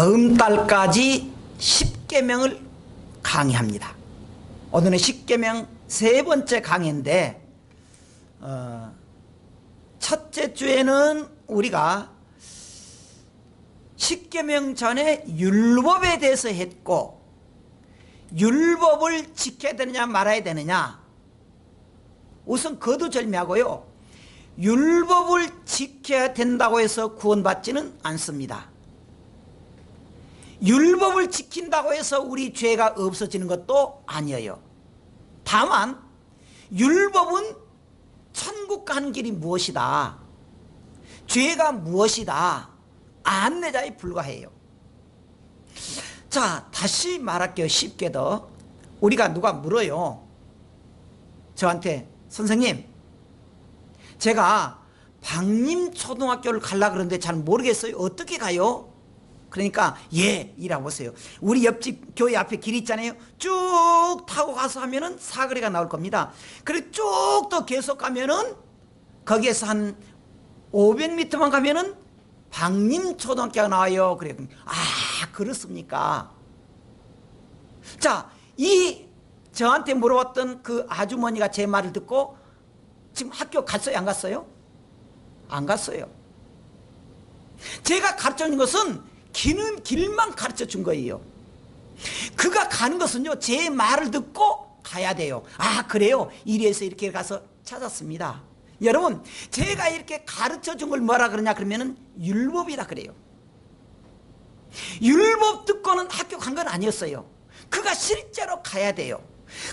다음 달까지 10계명을 강의합니다. 오늘은 10계명 세 번째 강의인데 첫째 주에는 우리가 10계명 전에 율법에 대해서 했고, 율법을 지켜야 되느냐 말아야 되느냐, 우선 거두절미하고요, 율법을 지켜야 된다고 해서 구원받지는 않습니다. 율법을 지킨다고 해서 우리 죄가 없어지는 것도 아니에요. 다만 율법은 천국 가는 길이 무엇이다, 죄가 무엇이다, 안내자에 불과해요. 자, 다시 말할게요. 쉽게 더. 우리가 누가 물어요, 저한테, 선생님 제가 방림초등학교를 가려고 그러는데 잘 모르겠어요, 어떻게 가요? 그러니까 예, 이라고 보세요. 우리 옆집 교회 앞에 길 있잖아요. 쭉 타고 가서 하면은 사거리가 나올 겁니다. 그리고 쭉 더 계속 가면은 거기에서 한 500m만 가면은 방림초등학교가 나와요. 그래. 아, 그렇습니까? 자, 이 저한테 물어봤던 그 아주머니가 제 말을 듣고 지금 학교 갔어요, 안 갔어요? 안 갔어요. 제가 가르쳐 준 것은 기는 길만 가르쳐 준 거예요. 그가 가는 것은요, 제 말을 듣고 가야 돼요. 아, 그래요? 이래서 이렇게 가서 찾았습니다. 여러분, 제가 이렇게 가르쳐 준 걸 뭐라 그러냐 그러면은 율법이라 그래요. 율법 듣고는 학교 간 건 아니었어요. 그가 실제로 가야 돼요.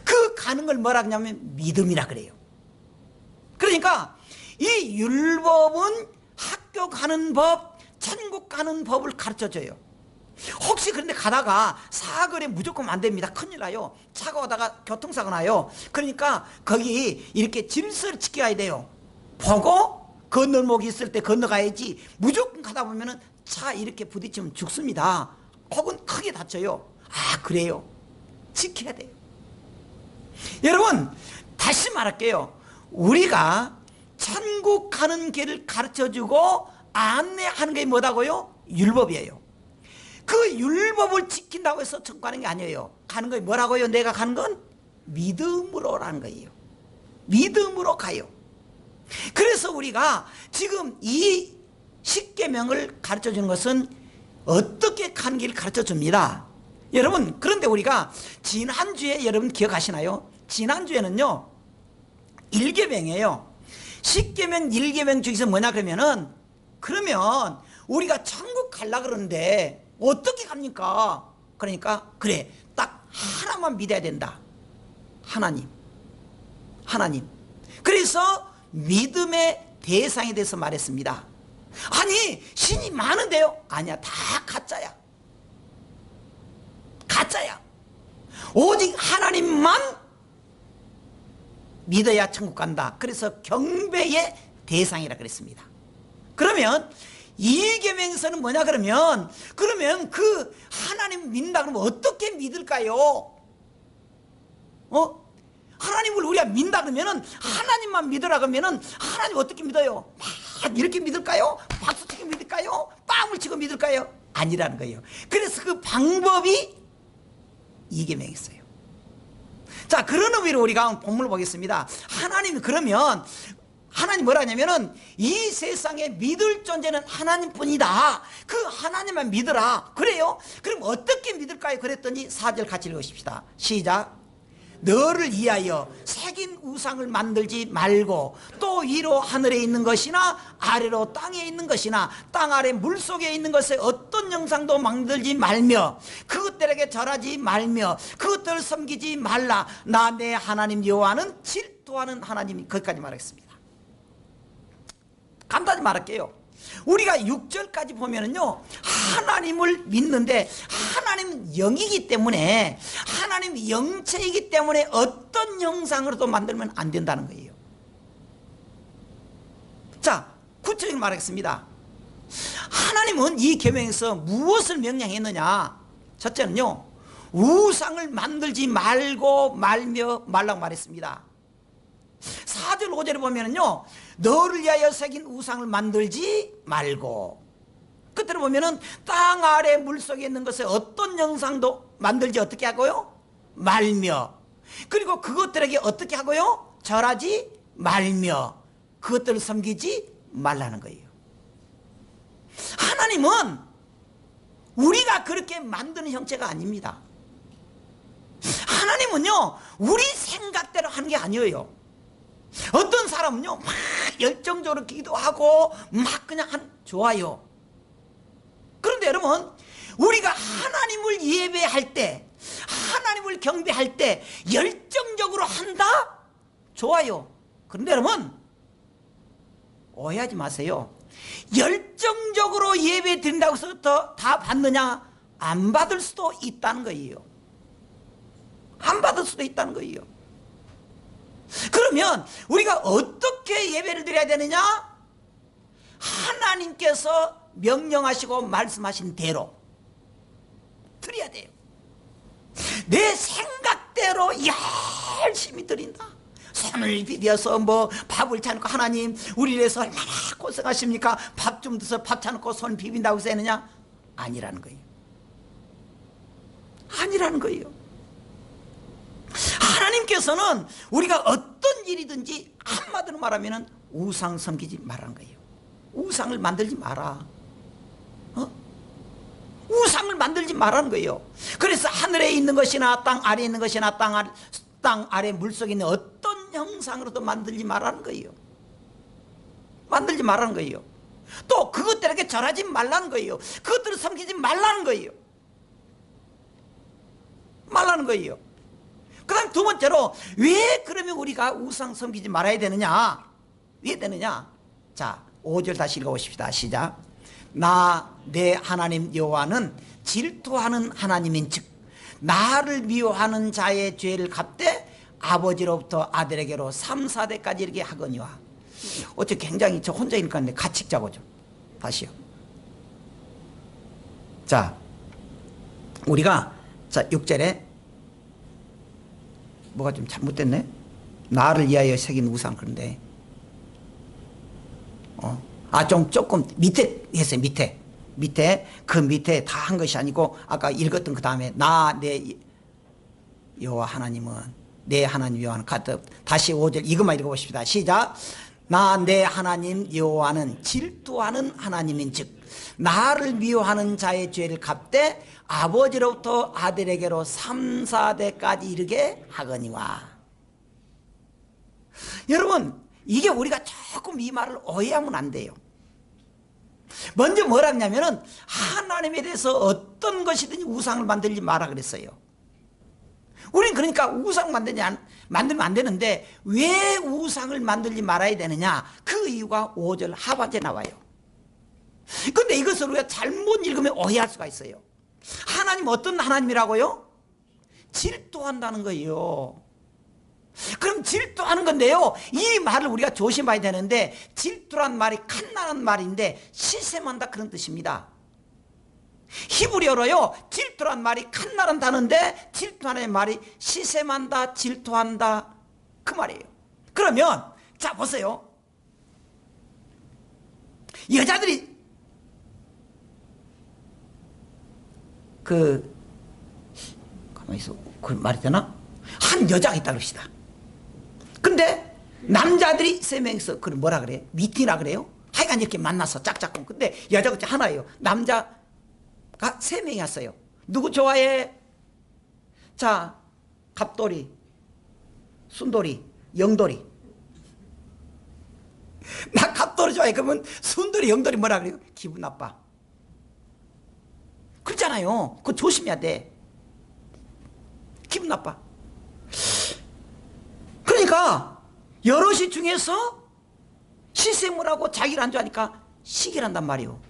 그 가는 걸 뭐라 그러냐면 믿음이라 그래요. 그러니까 이 율법은 학교 가는 법, 천국 가는 법을 가르쳐줘요. 혹시 그런데 가다가 사거리에 무조건 안 됩니다. 큰일 나요. 차가 오다가 교통사고 나요. 그러니까 거기 이렇게 질서를 지켜야 돼요. 보고 건널목이 있을 때 건너가야지, 무조건 가다 보면은 차 이렇게 부딪히면 죽습니다. 혹은 크게 다쳐요. 아, 그래요? 지켜야 돼요. 여러분, 다시 말할게요. 우리가 천국 가는 길을 가르쳐주고 안내하는 게 뭐다고요? 율법이에요. 그 율법을 지킨다고 해서 천국 가는 게 아니에요. 가는 게 뭐라고요? 내가 가는 건 믿음으로라는 거예요. 믿음으로 가요. 그래서 우리가 지금 이 10계명을 가르쳐 주는 것은 어떻게 가는 길을 가르쳐 줍니다. 여러분, 그런데 우리가 지난주에 여러분 기억하시나요? 지난주에는요 1계명이에요 10계명 1계명 중에서 뭐냐 그러면 우리가 천국 가려고 그러는데 어떻게 갑니까? 그러니까 그래, 딱 하나만 믿어야 된다. 하나님. 그래서 믿음의 대상에 대해서 말했습니다. 아니, 신이 많은데요? 아니야, 다 가짜야. 오직 하나님만 믿어야 천국 간다. 그래서 경배의 대상이라 그랬습니다. 그러면 이 계명에서는 뭐냐 그러면 그 하나님 믿는다 그러면 어떻게 믿을까요? 하나님을 우리가 믿는다 그러면은 하나님만 믿으라 그러면은 하나님 어떻게 믿어요? 막 이렇게 믿을까요? 박수 치고 믿을까요? 뺨을 치고 믿을까요? 아니라는 거예요. 그래서 그 방법이 이 계명에 있어요. 자, 그런 의미로 우리가 본문을 보겠습니다. 하나님이 그러면 하나님 뭐라 하냐면은 이 세상에 믿을 존재는 하나님뿐이다. 그 하나님만 믿으라. 그래요? 그럼 어떻게 믿을까요? 그랬더니 4절 같이 읽으십시다. 시작. 너를 위하여 새긴 우상을 만들지 말고 또 위로 하늘에 있는 것이나 아래로 땅에 있는 것이나 땅 아래 물속에 있는 것에 어떤 형상도 만들지 말며 그것들에게 절하지 말며 그것들을 섬기지 말라. 나 내 하나님 여호와는 질투하는 하나님이. 거기까지 말하겠습니다. 간단히 말할게요. 우리가 6절까지 보면은요 하나님을 믿는데 하나님 영이기 때문에, 하나님 영체이기 때문에 어떤 형상으로도 만들면 안 된다는 거예요. 자, 구체적으로 말하겠습니다. 하나님은 이 계명에서 무엇을 명령했느냐? 첫째는요 우상을 만들지 말라고 말했습니다. 4절 5절에 보면은요 너를 위하여 새긴 우상을 만들지 말고, 끝으로 보면은 땅 아래 물속에 있는 것에 어떤 형상도 만들지 어떻게 하고요? 말며. 그리고 그것들에게 어떻게 하고요? 절하지 말며 그것들을 섬기지 말라는 거예요. 하나님은 우리가 그렇게 만드는 형체가 아닙니다. 하나님은요 우리 생각대로 하는 게 아니에요. 어떤 사람은요 막 열정적으로 기도하고 막 그냥 좋아요. 그런데 여러분 우리가 하나님을 예배할 때 하나님을 경배할 때 열정적으로 한다? 좋아요. 그런데 여러분 오해하지 마세요. 열정적으로 예배 드린다고 해서 다 받느냐? 안 받을 수도 있다는 거예요. 안 받을 수도 있다는 거예요. 그러면 우리가 어떻게 예배를 드려야 되느냐? 하나님께서 명령하시고 말씀하신 대로 드려야 돼요. 내 생각대로 열심히 드린다. 손을 비벼서 뭐 밥을 차놓고 하나님 우리 위해서 얼마나 고생하십니까? 밥 좀 드서 밥 차놓고 손 비빈다고 해서 했느냐? 아니라는 거예요. 아니라는 거예요. 하나님께서는 우리가 어떤 일이든지 한마디로 말하면 우상 섬기지 말라는 거예요. 우상을 만들지 마라. 우상을 만들지 말라는 거예요. 그래서 하늘에 있는 것이나 땅 아래에 있는 것이나 땅 아래 물속에 있는 어떤 형상으로도 만들지 말라는 거예요. 만들지 말라는 거예요. 또 그것들에게 절하지 말라는 거예요. 그것들을 섬기지 말라는 거예요. 말라는 거예요. 그 다음 두 번째로 왜 그러면 우리가 우상 섬기지 말아야 되느냐? 왜 되느냐? 자 5절 다시 읽어보십시다. 시작. 나 내 하나님 여호와는 질투하는 하나님인즉 나를 미워하는 자의 죄를 갚되 아버지로부터 아들에게로 3, 4대까지 이르게 하거니와. 어째 굉장히 저 혼자 읽었는데 같이 읽자고죠. 다시요. 자 우리가 자 6절에 뭐가 좀 잘못됐네. 나를 위하여 새긴 우상. 그런데 좀 조금 밑에 했어요. 밑에 그 밑에 다 한 것이 아니고 아까 읽었던 그 다음에 나 내 여호와 하나님은 내 하나님 여호와는 다시 5절 이것만 읽어보십시다. 시작. 나 내 하나님 여호와는 질투하는 하나님인즉 나를 미워하는 자의 죄를 갚되 아버지로부터 아들에게로 3, 4대까지 이르게 하거니와. 여러분 이게 우리가 조금 이 말을 오해하면 안 돼요. 먼저 뭐라 했냐면은 하나님에 대해서 어떤 것이든지 우상을 만들지 마라 그랬어요. 우린 그러니까 우상 만들면 안 되는데 왜 우상을 만들지 말아야 되느냐? 그 이유가 5절 하반절에 나와요. 근데 이것을 우리가 잘못 읽으면 오해할 수가 있어요. 하나님 어떤 하나님이라고요? 질투한다는 거예요. 그럼 질투하는 건데요 이 말을 우리가 조심해야 되는데 질투란 말이 칸나는 말인데 시샘한다 그런 뜻입니다. 히브리어로요 질투란 말이 칸나는 단어인데 질투하는 말이 시샘한다 질투한다 그 말이에요. 그러면 자 보세요. 여자들이 가만히 있어. 그 말이 되나? 한 여자가 있다 그럽시다. 근데 남자들이 3명이서 그걸 뭐라 그래요? 미팅이라 그래요? 하여간 이렇게 만나서 짝짝꿍. 근데 여자가 하나예요. 남자가 3명이 왔어요. 누구 좋아해? 자 갑돌이, 순돌이, 영돌이. 나 갑돌이 좋아해. 그러면 순돌이, 영돌이 뭐라 그래요? 기분 나빠. 그렇잖아요. 그거 조심해야 돼. 기분 나빠. 그러니까 여럿이 중에서 시샘을 하고 자기를 안 좋아하니까 시기를 한단 말이에요.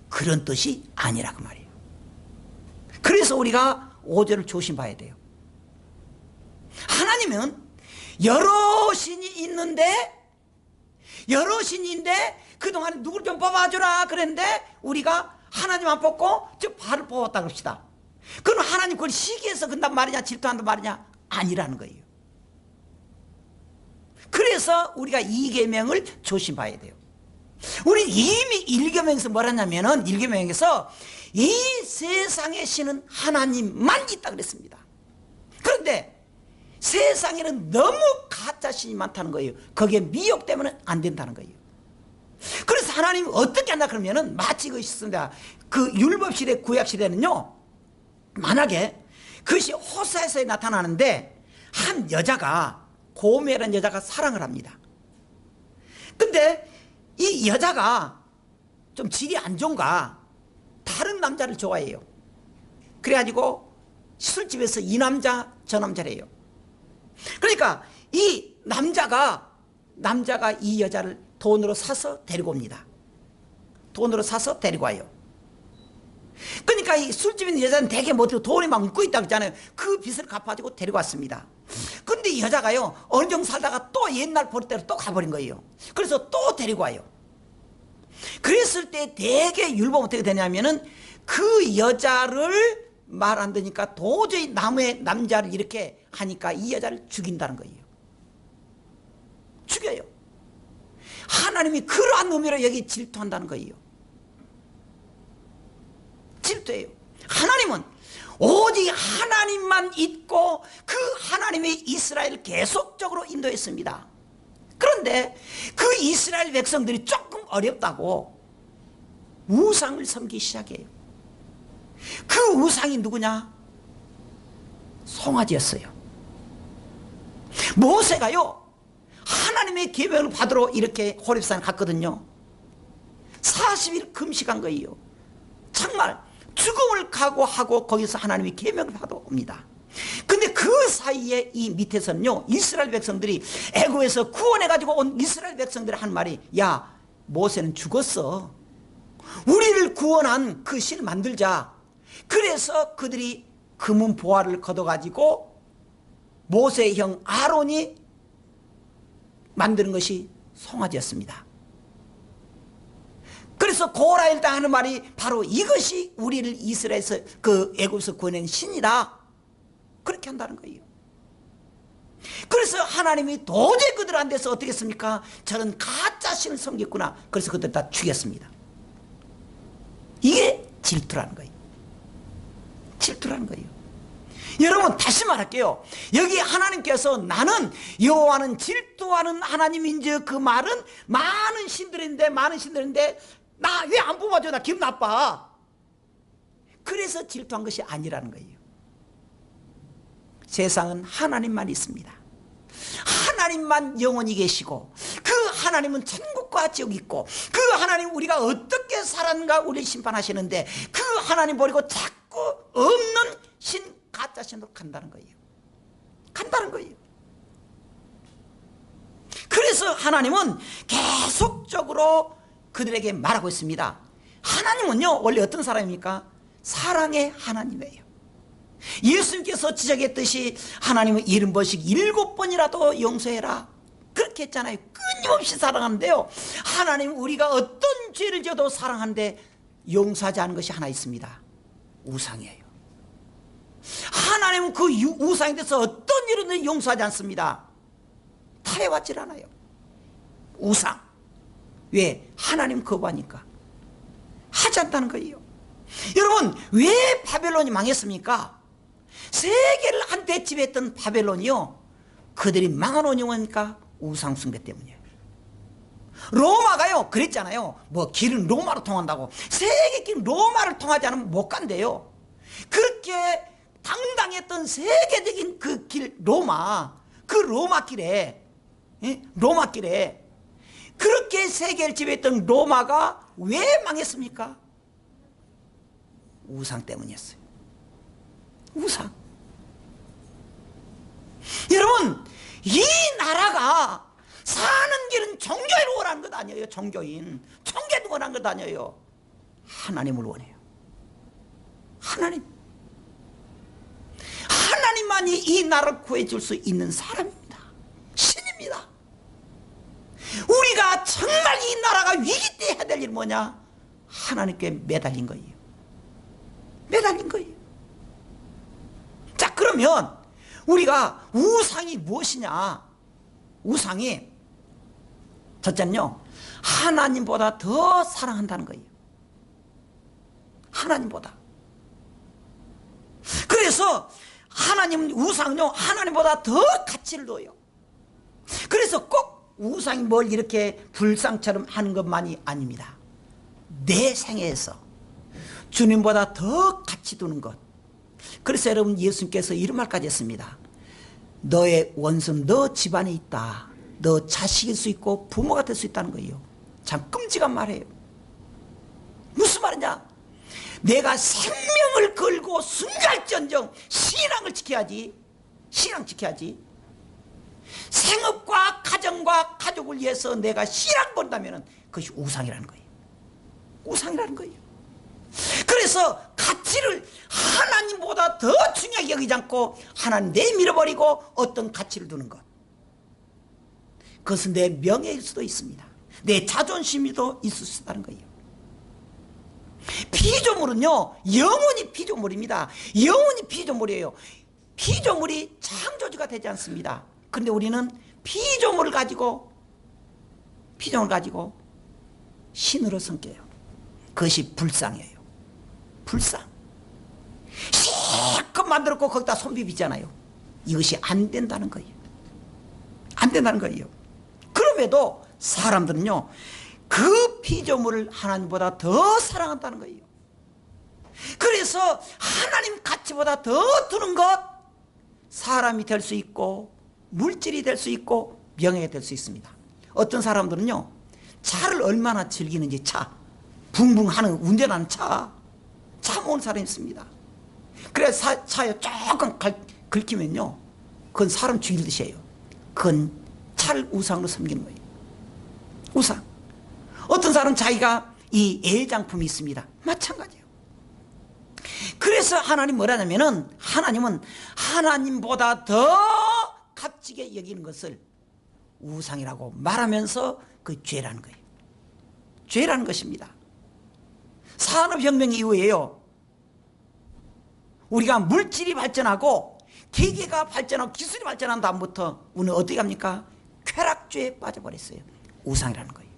그런 뜻이 아니라 그 말이에요. 그래서 우리가 5절을 조심해야 돼요. 하나님은 여러 신이 있는데 그동안에 누구를 좀 뽑아주라 그랬는데 우리가 하나님 안 뽑고 저 바를 뽑았다 그럽시다. 그럼 하나님 그걸 시기해서 근단 말이냐 질투한단 말이냐? 아니라는 거예요. 그래서 우리가 이 계명을 조심해야 돼요. 우리 이미 일계명에서 뭐라냐면은, 일계명에서 이 세상의 신은 하나님만 있다 그랬습니다. 그런데 세상에는 너무 가짜신이 많다는 거예요. 거기에 미혹되면 안 된다는 거예요. 그래서 하나님이 어떻게 한다 그러면은, 마치 그것이 있습니다. 그 율법시대, 구약시대는요, 만약에 그것이 호사에서 나타나는데, 한 여자가, 고멜이라는 여자가 사랑을 합니다. 근데 이 여자가 좀 질이 안 좋은가, 다른 남자를 좋아해요. 그래가지고 술집에서 이 남자 저 남자래요. 그러니까 이 남자가 이 여자를 돈으로 사서 데리고 옵니다. 돈으로 사서 데리고 와요. 그러니까 이 술집에 있는 여자는 되게 못하고 돈이 막 묶고 있다고 했잖아요. 그 빚을 갚아주고 데리고 왔습니다. 근데 이 여자가요, 어느 정도 살다가 또 옛날 버릇대로 또 가버린 거예요. 그래서 또 데리고 와요. 그랬을 때 되게 율법은 어떻게 되냐면은, 그 여자를 말 안 듣니까 도저히 남자를 이렇게 하니까 이 여자를 죽인다는 거예요. 죽여요. 하나님이 그러한 의미로 여기 질투한다는 거예요. 질투해요. 하나님은 오직 하나님만 있고 그 하나님의 이스라엘을 계속적으로 인도했습니다. 그런데 그 이스라엘 백성들이 조금 어렵다고 우상을 섬기기 시작해요. 그 우상이 누구냐? 송아지였어요. 모세가요, 하나님의 계명을 받으러 이렇게 호렙산 갔거든요. 40일 금식한 거예요. 정말 죽음을 각오하고 거기서 하나님의 계명을 받아옵니다. 근데 그 사이에 이 밑에서는요, 이스라엘 백성들이 애굽에서 구원해가지고 온 이스라엘 백성들이 한 말이, 야, 모세는 죽었어. 우리를 구원한 그 신을 만들자. 그래서 그들이 금은 보화를 걷어가지고 모세의 형 아론이 만드는 것이 송아지였습니다. 그래서 고라일다 하는 말이 바로 이것이 우리를 이스라엘에서 그 애굽에서 구원한 신이다, 그렇게 한다는 거예요. 그래서 하나님이 도저히 그들한테서 어떻게 했습니까? 저는 가짜 신을 섬겼구나. 그래서 그들 다 죽였습니다. 이게 질투라는 거예요. 질투라는 거예요. 여러분, 다시 말할게요. 여기 하나님께서 나는 여호와는 질투하는 하나님인지, 그 말은 많은 신들인데 나 왜 안 뽑아줘? 나 기분 나빠. 그래서 질투한 것이 아니라는 거예요. 세상은 하나님만 있습니다. 하나님만 영원히 계시고, 그 하나님은 천국과 지옥이 있고, 그 하나님 우리가 어떻게 살았는가 우리 심판하시는데, 그 하나님 버리고 자꾸 없는 신, 가짜 신으로 간다는 거예요. 간다는 거예요. 그래서 하나님은 계속적으로 그들에게 말하고 있습니다. 하나님은요, 원래 어떤 사람입니까? 사랑의 하나님이에요. 예수님께서 지적했듯이 하나님은 70번씩 7번이라도 용서해라, 그렇게 했잖아요. 끊임없이 사랑하는데요, 하나님 우리가 어떤 죄를 져도 사랑하는데 용서하지 않은 것이 하나 있습니다. 우상이에요. 하나님은 그 우상에 대해서 어떤 일은 용서하지 않습니다. 탈해왔질 않아요. 우상. 왜? 하나님 거부하니까 하지 않다는 거예요. 여러분, 왜 바벨론이 망했습니까? 세계를 한때 지배했던 바벨론이요, 그들이 망한 원흉이니까 우상 숭배 때문이에요. 로마가요 그랬잖아요. 뭐 길은 로마로 통한다고. 세계 길 로마를 통하지 않으면 못 간대요. 그렇게 당당했던 세계적인 그 길 로마, 그 로마길에, 로마길에 그렇게 세계를 지배했던 로마가 왜 망했습니까? 우상 때문이었어요. 우상. 여러분, 이 나라가 사는 길은 종교인을 원하는 것 아니에요. 종교인을 원하는 것 아니에요. 하나님을 원해요. 하나님만이 이 나라를 구해줄 수 있는 사람입니다. 신입니다. 우리가 정말 이 나라가 위기 때 해야 될 일은 뭐냐? 하나님께 매달린 거예요. 매달린 거예요. 자, 그러면 우리가 우상이 무엇이냐? 우상이, 첫째는요, 하나님보다 더 사랑한다는 거예요. 하나님보다. 그래서 하나님 우상은요, 하나님보다 더 가치를 둬요. 그래서 꼭 우상이 뭘 이렇게 불상처럼 하는 것만이 아닙니다. 내 생애에서 주님보다 더 가치 두는 것. 그래서 여러분, 예수님께서 이런 말까지 했습니다. 너의 원수는 너 집안에 있다. 너 자식일 수 있고 부모가 될 수 있다는 거예요. 참 끔찍한 말이에요. 무슨 말이냐? 내가 생명을 걸고 순갈전정 신앙을 지켜야지. 신앙 지켜야지. 생업과 가정과 가족을 위해서 내가 신앙 건다면 그것이 우상이라는 거예요. 우상이라는 거예요. 그래서 가치를 하나님보다 더 중요하게 여기지 않고 하나님 내밀어버리고 어떤 가치를 두는 것. 그것은 내 명예일 수도 있습니다. 내 자존심이도 있을 수 있다는 거예요. 피조물은요, 영원히 피조물입니다. 영원히 피조물이에요. 피조물이 창조주가 되지 않습니다. 그런데 우리는 피조물을 가지고 신으로 섬겨요. 그것이 불상이에요. 불상. 실컷 만들었고 거기다 손 비비잖아요. 이것이 안 된다는 거예요. 안 된다는 거예요. 그럼에도 사람들은요, 그 피조물을 하나님보다 더 사랑한다는 거예요. 그래서 하나님 가치보다 더 두는 것, 사람이 될 수 있고 물질이 될 수 있고 명예가 될 수 있습니다. 어떤 사람들은요, 차를 얼마나 즐기는지, 차 붕붕하는 운전하는 차 모으는 사람이 있습니다. 그래서 차에 조금 긁히면요, 그건 사람 죽일 듯이에요. 그건 차를 우상으로 섬기는 거예요. 우상. 어떤 사람은 자기가 이 애장품이 있습니다. 마찬가지예요. 그래서 하나님 뭐라냐면은, 하나님은 하나님보다 더 값지게 여기는 것을 우상이라고 말하면서 그 죄라는 거예요. 죄라는 것입니다. 산업혁명 이후에요, 우리가 물질이 발전하고 기계가 발전하고 기술이 발전한 다음부터 우리는 어떻게 합니까? 쾌락죄에 빠져버렸어요. 우상이라는 거예요.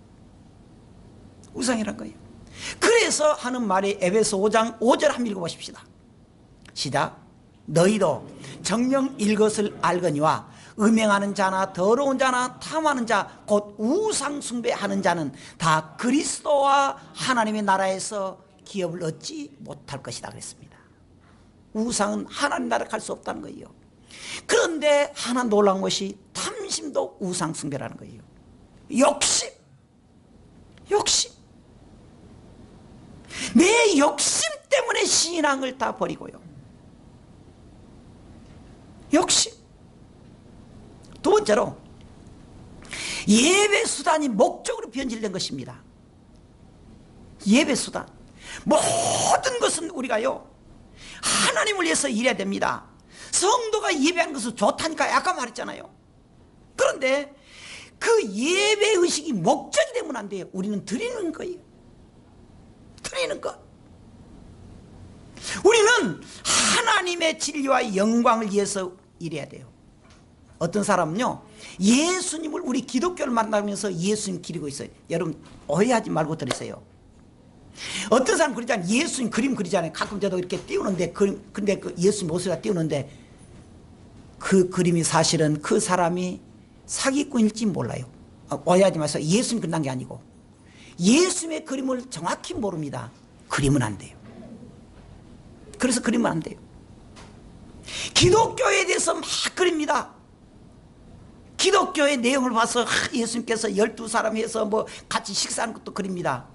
우상이라는 거예요. 그래서 하는 말이 에베소 5장 5절 한번 읽어보십시다. 시작. 너희도 정녕 이것을 알거니와 음행하는 자나 더러운 자나 탐하는 자 곧 우상 숭배하는 자는 다 그리스도와 하나님의 나라에서 기업을 얻지 못할 것이다 그랬습니다. 우상은 하나님 나라 갈 수 없다는 거예요. 그런데 하나 놀라운 것이 탐심도 우상 숭배라는 거예요. 욕심. 내 욕심 때문에 신앙을 다 버리고요. 욕심. 두 번째로 예배 수단이 목적으로 변질된 것입니다. 예배 수단. 모든 것은 우리가요, 하나님을 위해서 일해야 됩니다. 성도가 예배하는 것은 좋다니까 아까 말했잖아요. 그런데 그 예배 의식이 목적이 되면 안 돼요. 우리는 드리는 거예요. 드리는 것. 우리는 하나님의 진리와 영광을 위해서 일해야 돼요. 어떤 사람은요, 예수님을, 우리 기독교를 만나면서 예수님 기리고 있어요. 여러분 오해하지 말고 들으세요. 어떤 사람 그러잖아요. 예수님 그림 그리잖아요. 가끔 저도 이렇게 띄우는데, 근데 그 예수님 모습을 띄우는데 그 그림이 사실은 그 사람이 사기꾼일지 몰라요. 오해하지 마세요. 예수님 그린다는 게 아니고 예수님의 그림을 정확히 모릅니다. 그리면 안 돼요. 그래서 그리면 안 돼요. 기독교에 대해서 막 그립니다. 기독교의 내용을 봐서 예수님께서 12사람 해서 뭐 같이 식사하는 것도 그립니다.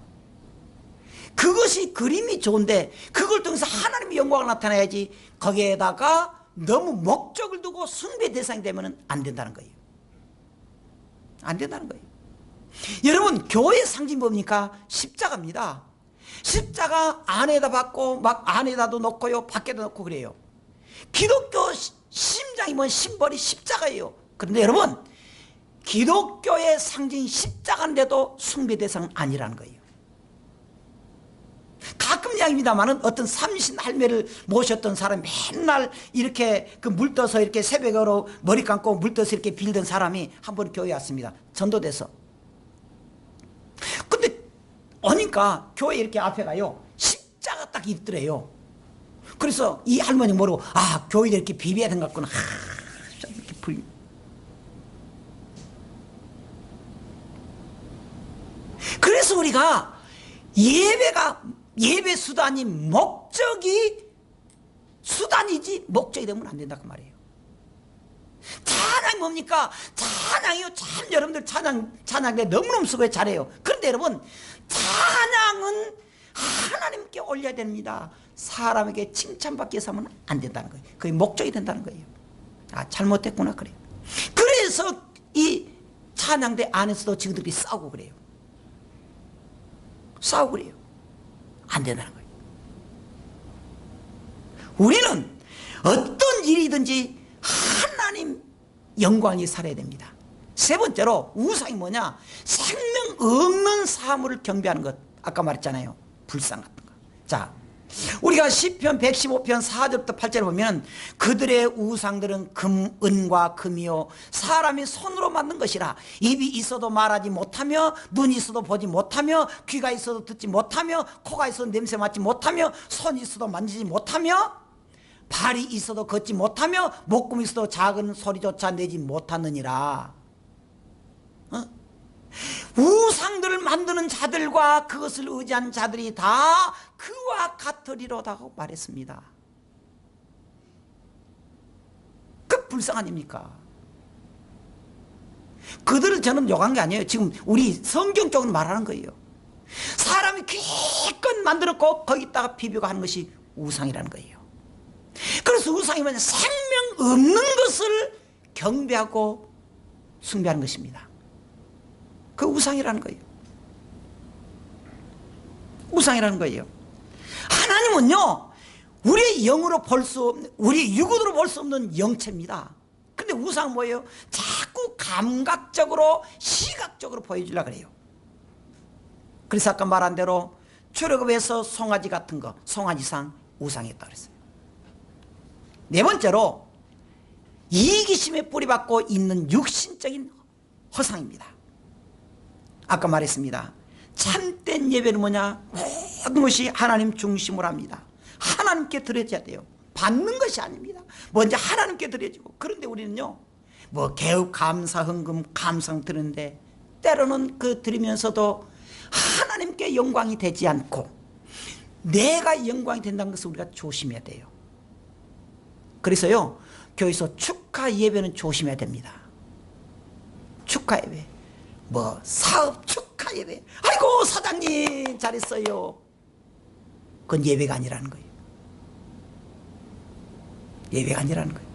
그것이 그림이 좋은데 그걸 통해서 하나님의 영광을 나타내야지, 거기에다가 너무 목적을 두고 숭배 대상이 되면 안 된다는 거예요. 안 된다는 거예요. 여러분, 교회 상징 뭡니까? 십자가입니다. 십자가 안에다 받고 막 안에다도 놓고요, 밖에도 놓고 그래요. 기독교 심장이 뭔 심벌이 십자가예요. 그런데 여러분, 기독교의 상징이 십자가인데도 숭배 대상은 아니라는 거예요. 가끔 이야기입니다만은 어떤 삼신 할매를 모셨던 사람이 맨날 이렇게 그 물 떠서 이렇게 새벽으로 머리 감고 물 떠서 이렇게 빌던 사람이 한 번 교회에 왔습니다. 전도돼서. 오니까 교회 이렇게 앞에 가요. 십자가 딱 있더래요. 그래서 이 할머니 모르고, 아, 교회에 이렇게 비벼야 되는 것 같구나. 이렇게 불. 그래서 우리가 예배 수단이 수단이지 목적이 되면 안 된다고 말이에요. 찬양이 뭡니까? 찬양이요. 참 여러분들 찬양에 너무너무 수고해 잘해요. 그런데 여러분, 찬양은 하나님께 올려야 됩니다. 사람에게 칭찬받기 위해서 하면 안 된다는 거예요. 그게 목적이 된다는 거예요. 아, 잘못됐구나 그래요. 그래서 이 찬양대 안에서도 지그들이 싸우고 그래요. 싸우고 그래요. 안 된다는 거예요. 우리는 어떤 일이든지 하나님 영광이 살아야 됩니다. 세 번째로 우상이 뭐냐? 생명 없는 사물을 경배하는 것. 아까 말했잖아요. 불상 같은 거. 자, 우리가 시편 115편 4절부터 8절을 보면 그들의 우상들은 금, 은과 금이요 사람이 손으로 만든 것이라. 입이 있어도 말하지 못하며, 눈이 있어도 보지 못하며, 귀가 있어도 듣지 못하며, 코가 있어도 냄새 맡지 못하며, 손이 있어도 만지지 못하며, 발이 있어도 걷지 못하며, 목금이 있어도 작은 소리조차 내지 못하느니라. 우상들을 만드는 자들과 그것을 의지한 자들이 다 그와 같으리로다고 말했습니다. 그 불쌍 아닙니까? 그들을 저는 욕한 게 아니에요. 지금 우리 성경적으로 말하는 거예요. 사람이 기껏 만들었고 거기다가 비벼가 하는 것이 우상이라는 거예요. 그래서 우상이 뭐냐? 생명 없는 것을 경배하고 숭배하는 것입니다. 그 우상이라는 거예요. 우상이라는 거예요. 하나님은요, 우리의 영으로 우리 육으로 볼 수 없는 영체입니다. 근데 우상은 뭐예요? 자꾸 감각적으로, 시각적으로 보여주려고 그래요. 그래서 아까 말한 대로 출애굽에서 송아지 같은 거, 송아지상 우상이었다고 그랬어요. 네 번째로 이기심에 뿌리박고 있는 육신적인 허상입니다. 아까 말했습니다. 참된 예배는 뭐냐? 모든 것이 하나님 중심으로 합니다. 하나님께 드려져야 돼요. 받는 것이 아닙니다. 먼저 하나님께 드려지고. 그런데 우리는요, 뭐 개업 감사 헌금 감상 드리는데 때로는 그 드리면서도 하나님께 영광이 되지 않고 내가 영광이 된다는 것을 우리가 조심해야 돼요. 그래서요, 교회에서 축하 예배는 조심해야 됩니다. 축하 예배, 뭐 사업 축하 예배, 아이고 사장님 잘했어요. 그건 예배가 아니라는 거예요. 예배가 아니라는 거예요.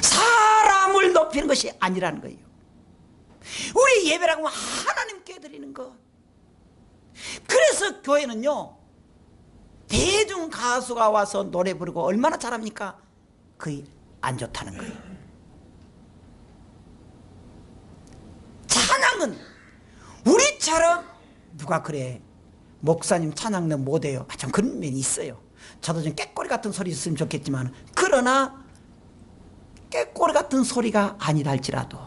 사람을 높이는 것이 아니라는 거예요. 우리 예배라고 하면 하나님께 드리는 것. 그래서 교회는요, 대중 가수가 와서 노래 부르고 얼마나 잘합니까? 그게 안 좋다는 거예요. 찬양은 우리처럼 누가 그래 목사님 찬양 너 못해요. 좀 그런 면이 있어요. 저도 좀 깨꼬리 같은 소리 있으면 좋겠지만, 그러나 깨꼬리 같은 소리가 아니다 할지라도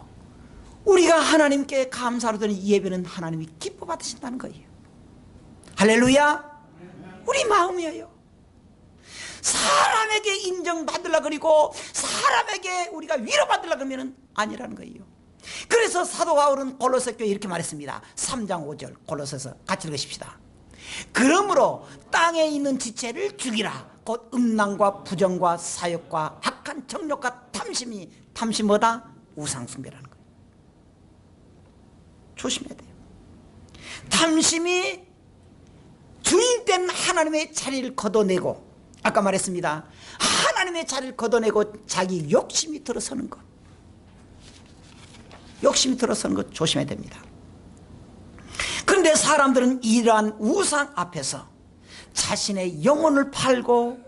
우리가 하나님께 감사로 드리는 예배는 하나님이 기뻐 받으신다는 거예요. 할렐루야. 우리 마음이에요. 사람에게 인정받으려고 그리고 사람에게 우리가 위로받으려고 그러면 아니라는 거예요. 그래서 사도 바울은 골로새 교회에 이렇게 말했습니다. 3장 5절 골로새서 같이 읽으십시다. 그러므로 땅에 있는 지체를 죽이라. 곧 음란과 부정과 사욕과 악한 정욕과 탐심이, 탐심 뭐다? 우상숭배라는 거예요. 조심해야 돼요. 탐심이 주인된 하나님의 자리를 걷어내고, 아까 말했습니다. 하나님의 자리를 걷어내고 자기 욕심이 들어서는 것, 욕심이 들어서는 것 조심해야 됩니다. 그런데 사람들은 이러한 우상 앞에서 자신의 영혼을 팔고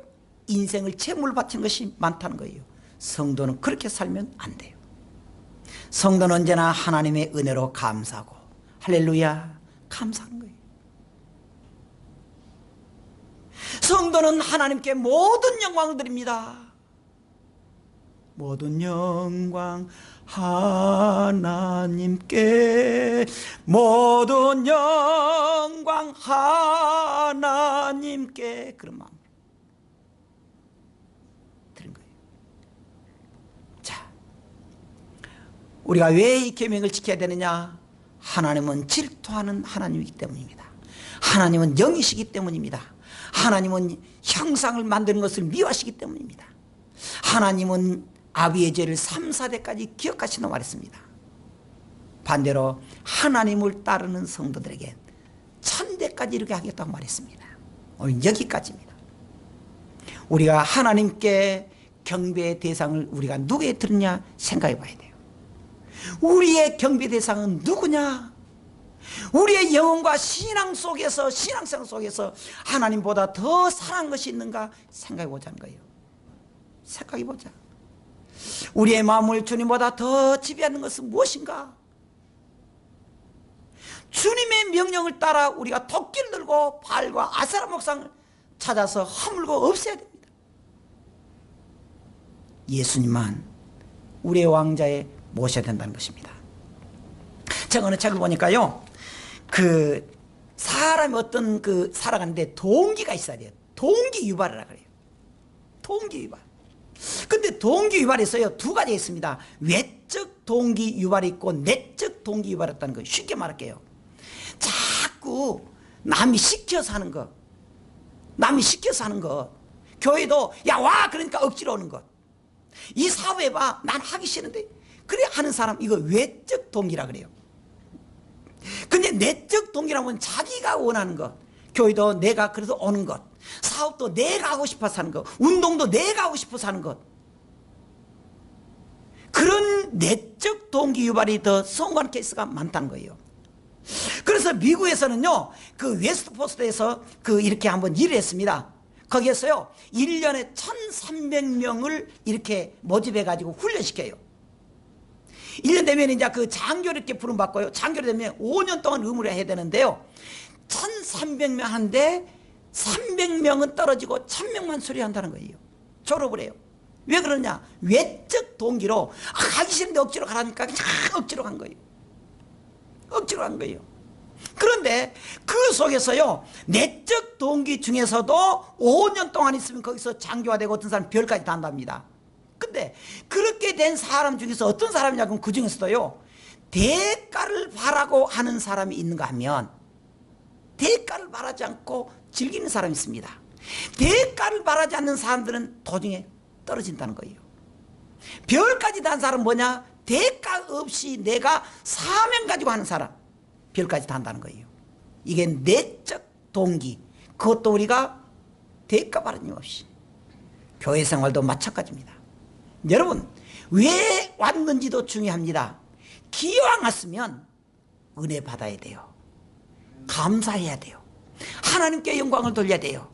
인생을 제물로 바치는 것이 많다는 거예요. 성도는 그렇게 살면 안 돼요. 성도는 언제나 하나님의 은혜로 감사하고, 할렐루야, 감사한 거예요. 성도는 하나님께 모든 영광을 드립니다. 모든 영광 하나님께 모든 영광 하나님께 그런 마음으로 들은 거예요. 자, 우리가 왜 이 계명을 지켜야 되느냐? 하나님은 질투하는 하나님이기 때문입니다. 하나님은 영이시기 때문입니다. 하나님은 형상을 만드는 것을 미워하시기 때문입니다. 하나님은 아비의 죄를 3, 4대까지 기억하신다고 말했습니다. 반대로 하나님을 따르는 성도들에게 1000대까지 이르게 하겠다고 말했습니다. 오늘 여기까지입니다. 우리가 하나님께 경배의 대상을 우리가 누구에 들었냐 생각해 봐야 돼요. 우리의 경배 대상은 누구냐? 우리의 영혼과 신앙 속에서, 신앙생활 속에서 하나님보다 더 사랑한 것이 있는가 생각해 보자는 거예요. 생각해 보자. 우리의 마음을 주님보다 더 지배하는 것은 무엇인가? 주님의 명령을 따라 우리가 도끼를 들고 발과 아사라 목상을 찾아서 허물고 없애야 됩니다. 예수님만 우리의 왕자에 모셔야 된다는 것입니다. 제가 어느 책을 보니까요, 사람이 어떤 살아가는데 동기가 있어야 돼요. 동기 유발이라 그래요. 동기 유발. 근데 동기 유발에서요, 두 가지가 있습니다. 외적 동기 유발이 있고 내적 동기 유발이 있다는 거예요. 쉽게 말할게요. 자꾸 남이 시켜서 하는 것, 남이 시켜서 하는 것, 교회도 야 와 그러니까 억지로 오는 것, 이 사업해봐 난 하기 싫은데 그래 하는 사람, 이거 외적 동기라 그래요. 근데 내적 동기라면 자기가 원하는 것, 교회도 내가 그래서 오는 것, 사업도 내가 하고 싶어서 하는 것, 운동도 내가 하고 싶어서 하는 것, 그런 내적 동기 유발이 더 성공하는 케이스가 많다는 거예요. 그래서 미국에서는요, 웨스트포스트에서 이렇게 한번 일을 했습니다. 거기에서요 1년에 1300명을 이렇게 모집해가지고 훈련시켜요. 1년 되면 이제 장교를 이렇게 부름받고요, 장교를 되면 5년 동안 의무를 해야 되는데요, 1300명 하는데 300명은 떨어지고 1000명만 수료한다는 거예요. 졸업을 해요. 왜 그러냐? 외적 동기로 가기 싫은데 억지로 가라니까 그냥 억지로 간 거예요. 억지로 간 거예요. 그런데 그 속에서요, 내적 동기 중에서도 5년 동안 있으면 거기서 장교가 되고 어떤 사람 별까지 다 한답니다. 근데 그렇게 된 사람 중에서 어떤 사람이냐면 그 중에서도요, 대가를 바라고 하는 사람이 있는가 하면 대가를 바라지 않고 즐기는 사람이 있습니다. 대가를 바라지 않는 사람들은 도중에 떨어진다는 거예요. 별까지 단 사람은 뭐냐? 대가 없이 내가 사명 가지고 하는 사람, 별까지 다 한다는 거예요. 이게 내적 동기, 그것도 우리가 대가 바라는 일 없이. 교회 생활도 마찬가지입니다. 여러분, 왜 왔는지도 중요합니다. 기왕 왔으면 은혜 받아야 돼요. 감사해야 돼요. 하나님께 영광을 돌려야 돼요.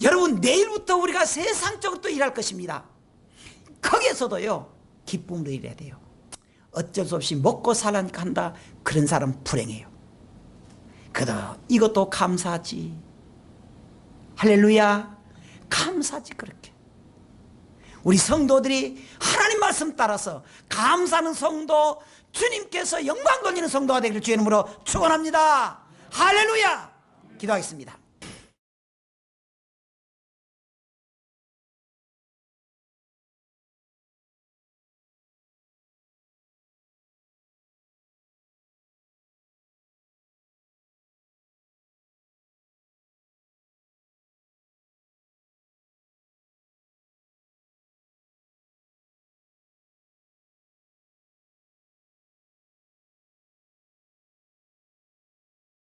여러분, 내일부터 우리가 세상적으로 또 일할 것입니다. 거기에서도요, 기쁨으로 일해야 돼요. 어쩔 수 없이 먹고 살라니까 한다, 그런 사람 불행해요. 그래도 이것도 감사하지. 할렐루야, 감사하지. 그렇게 우리 성도들이 하나님 말씀 따라서 감사하는 성도, 주님께서 영광 돌리는 성도가 되기를 주의 이름으로 축원합니다. 할렐루야. 기도하겠습니다.